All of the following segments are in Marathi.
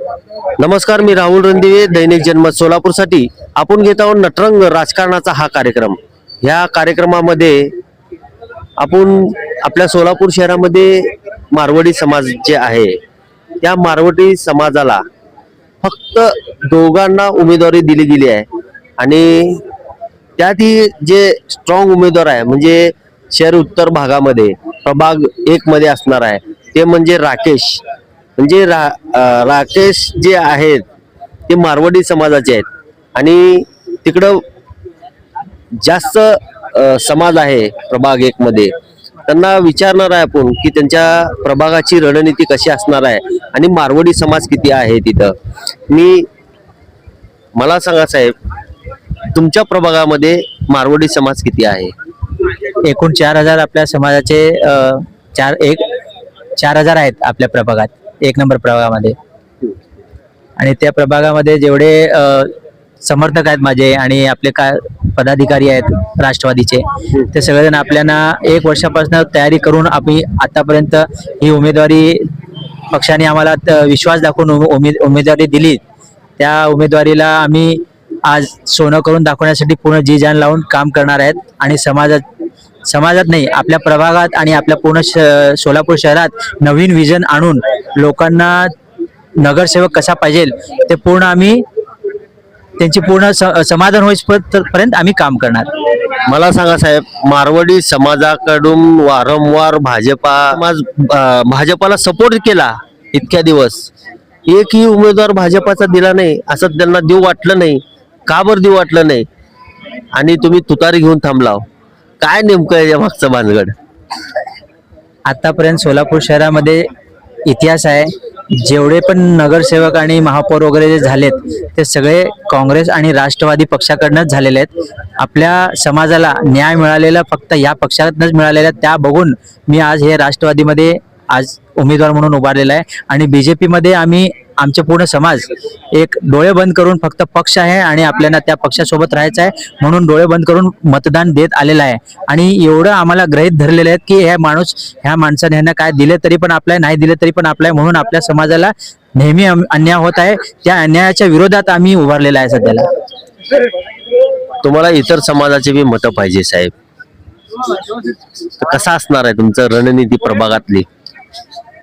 नमस्कार, मी राहुल रणदिवे, दैनिक जनमत सोलापूरसाठी आपण घेत आहोत नटरंग राजकारणाचा हा कार्यक्रम। या कार्यक्रमामध्ये आपण आपल्या सोलापूर शहरामध्ये मारवाडी समाज जे आहे त्या मारवाडी समाजाला फक्त दोघांना उमेदवारी दिली गेली आहे आणि त्यातही जे स्ट्रॉंग उमेदवार आहे म्हणजे शहर उत्तर भागामध्ये प्रभाग 1 मध्ये असणार आहे ते म्हणजे राकेश। म्हणजे राकेश जे आहेत ते मारवाडी समाजाचे आहेत आणि तिकडं जास्त समाज आहे प्रभाग 1 मध्ये। त्यांना विचारणार आहे आपण की त्यांच्या प्रभागाची रणनीती कशी असणार आहे आणि मारवाडी समाज किती आहे तिथं। मला सांगा साहेब, तुमच्या प्रभागामध्ये मारवाडी समाज किती आहे? एकूण 4000 आपल्या समाजाचे 4000 आहेत आपल्या प्रभागात, 1 नंबर प्रभागामध्ये। आणि त्या प्रभागामध्ये जेवढे समर्थक आहेत माझे आणि आपले काय पदाधिकारी आहेत राष्ट्रवादीचे, ते सगळेजण आपल्याला 1 वर्षापासून तयारी करून आम्ही आतापर्यंत ही उमेदवारी पक्षाने आम्हाला विश्वास दाखवून उमेदवारी दिली। त्या उमेदवारीला आम्ही आज सोनं करून दाखवण्यासाठी पूर्ण जी जान लावून काम करणार आहेत आणि समाजात नाही, आपल्या प्रभागात आणि आपल्या पूर्ण सोलापूर शहरात नवीन विजन आणून लोकांना नगरसेवक कसा पाहिजे ते पूर्ण आम्ही त्यांची पूर्ण समाधान होईपर्यंत आम्ही काम करणार। मला सांगा साहेब, मारवाडी समाजाकडून वारंवार भाजपाला सपोर्ट केला इतक्या दिवस, एकही उमेदवार भाजपाचा दिला नाही असं त्यांना देऊ वाटलं नाही, का बरं देऊ वाटलं नाही? आणि तुम्ही तुतारी घेऊन थांबलाव, काय नेमकं या मागचं भानगड? आतापर्यंत सोलापूर शहरामध्ये इतिहास आहे, जेवढे पण नगरसेवक आणि महापौर वगैरे जे झालेत ते सगळे काँग्रेस आणि राष्ट्रवादी पक्षाकडनंच झालेले आहेत। आपल्या समाजाला न्याय मिळालेला फक्त या पक्षातनंच मिळालेला, त्या बघून मी आज हे राष्ट्रवादीमध्ये आज उमेदवार म्हणून उभारलेला आहे। आणि बीजेपी मध्ये आम्ही आमचे पूर्ण समाज एक डोळे बंद करून फक्त पक्ष आहे आणि आपल्याला त्या पक्षासोबत राहायचं आहे म्हणून डोळे बंद करून मतदान देत आलेलं आहे। आणि एवढं आम्हाला गृहीत धरलेलं आहे की ह्या माणसाने ह्यांना काय दिले तरी पण आपल्या, नाही दिले तरी पण आपल्या, म्हणून आपल्या समाजाला नेहमी अन्याय होत आहे, त्या अन्यायाच्या विरोधात आम्ही उभारलेला आहे सध्याला। तुम्हाला इतर समाजाचे बी मतं पाहिजे साहेब, कसा असणार आहे तुमचं रणनीती प्रभागातली?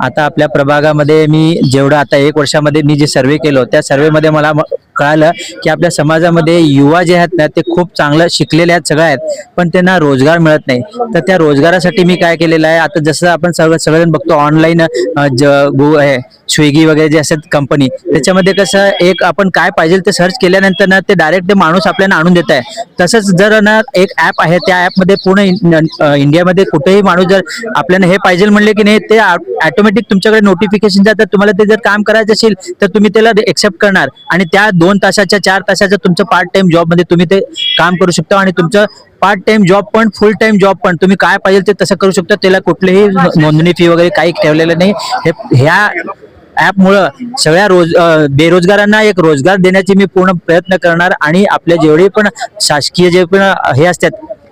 आता आपल्या प्रभागामध्ये मी जेवढं आता 1 वर्षामध्ये मी जे सर्वे केलं त्या सर्वेमध्ये मला कळालं की आपल्या समाजामध्ये युवा जे आहेत ना ते खूप चांगलं शिकलेले आहेत सगळे आहेत, पण त्यांना रोजगार मिळत नाही। तर त्या रोजगारासाठी मी काय केलेलं आहे, आता जसं आपण सगळेजण बघतो ऑनलाईन स्विगी वगैरे जे असतात कंपनी, त्याच्यामध्ये कसं एक आपण काय पाहिजे ते सर्च केल्यानंतर ना ते डायरेक्ट ते माणूस आपल्याला आणून देत आहे। तसंच जर ना एक ऍप आहे, त्या ऍपमध्ये पूर्ण इंडियामध्ये कुठेही माणूस जर आपल्याला हे पाहिजे म्हणले की नाही ते ऑटोमॅटिक तुमच्याकडे नोटिफिकेशन जातात। तुम्हाला ते जर काम करायचं असेल तर तुम्ही त्याला एक्सेप्ट करणार आणि त्या 2 तासाच्या 4 तासाच्या तुमचं पार्ट टाइम जॉब मध्ये तुम्ही ते काम करू शकता आणि तुमचं पार्ट टाइम जॉब पण फुल टाइम जॉब पण तुम्ही काय पाहिजे ते तसं करू शकता। त्याला कुठलीही नोंदणी फी वगैरे काही ठेवलेलं नाही। ह्या ऍपमुळं सगळ्या बेरोजगारांना एक रोजगार देण्याची मी पूर्ण प्रयत्न करणार आणि आपले जेवढे पण शासकीय जे पण हे असतात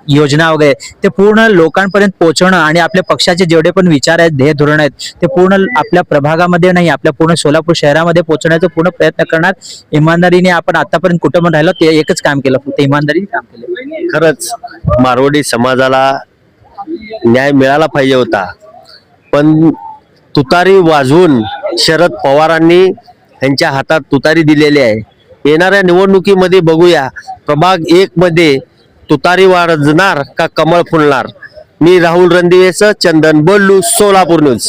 योजना वगैरे ते पूर्ण लोकांपर्यंत पोहोचवणं आणि आपल्या पक्षाचे जेवढे पण विचार आहेत, ध्येय धोरण आहेत ते पूर्ण आपल्या प्रभागामध्ये नाही, आपल्या पूर्ण सोलापूर शहरामध्ये पोहोचवण्याचा पूर्ण प्रयत्न करणार। इमानदारीने आपण आतापर्यंत कुठं पण राहिलो ते एकच काम केलं, फक्त इमानदारीने काम केलं। खरंच मारवाडी समाजाला न्याय मिळाला पाहिजे होता, पण तुतारी वाजवून शरद पवारांनी यांच्या हातात तुतारी दिलेली आहे। येणाऱ्या निवडणुकीमध्ये बघूया प्रभाग 1 मध्ये तुतारी वाजणार का कमळ फुलणार। मी राहुल रणदिवेसह चंदन बोल्लू, सोलापूर न्यूज।